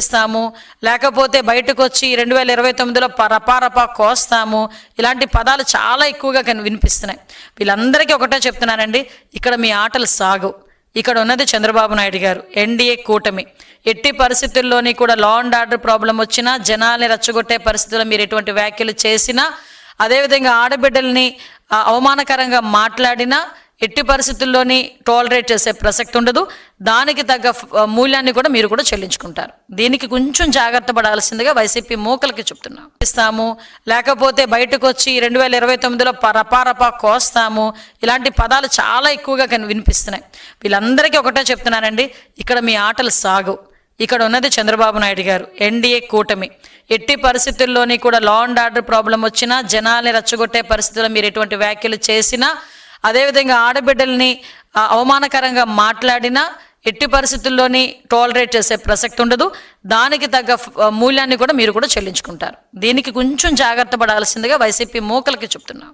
ఇస్తాము, లేకపోతే బయటకు వచ్చి 2029లో రపారపా కోస్తాము, ఇలాంటి పదాలు చాలా ఎక్కువగా వినిపిస్తున్నాయి. వీళ్ళందరికీ ఒకటే చెప్తున్నానండి, ఇక్కడ మీ ఆటలు సాగు. ఇక్కడ ఉన్నది చంద్రబాబు నాయుడు గారు, ఎన్డీఏ కూటమి. ఎట్టి పరిస్థితుల్లోని కూడా లా అండ్ ఆర్డర్ ప్రాబ్లం వచ్చినా, జనాల్ని రెచ్చగొట్టే పరిస్థితుల్లో మీరు ఎటువంటి వ్యాఖ్యలు చేసినా, అదేవిధంగా ఆడబిడ్డల్ని అవమానకరంగా మాట్లాడినా ఎట్టి పరిస్థితుల్లోని టాలరేట్ చేసే ప్రసక్తి ఉండదు. దానికి తగ్గ మూల్యాన్ని కూడా మీరు కూడా చెల్లించుకుంటారు. దీనికి కొంచెం జాగ్రత్త పడాల్సిందిగా వైసీపీ మూకలకి చెప్తున్నాం. ఇస్తాము, లేకపోతే బయటకు వచ్చి 2029లో రపారపా కోస్తాము, ఇలాంటి పదాలు చాలా ఎక్కువగా వినిపిస్తున్నాయి. వీళ్ళందరికీ ఒకటే చెప్తున్నానండి, ఇక్కడ మీ ఆటలు సాగు. ఇక్కడ ఉన్నది చంద్రబాబు నాయుడు గారు, ఎన్డీఏ కూటమి. ఎట్టి పరిస్థితుల్లోని కూడా లా అండ్ ఆర్డర్ ప్రాబ్లం వచ్చినా, జనాల్ని రెచ్చగొట్టే పరిస్థితుల్లో మీరు ఎటువంటి వ్యాఖ్యలు చేసినా, అదేవిధంగా ఆడబిడ్డల్ని అవమానకరంగా మాట్లాడినా ఎట్టి పరిస్థితుల్లోని టాలరేట్ చేసే ప్రసక్తి ఉండదు. దానికి తగ్గ మూల్యాన్ని కూడా మీరు కూడా చెల్లించుకుంటారు. దీనికి కొంచెం జాగ్రత్త పడాల్సిందిగా వైసీపీ మూకలకి చెప్తున్నాం.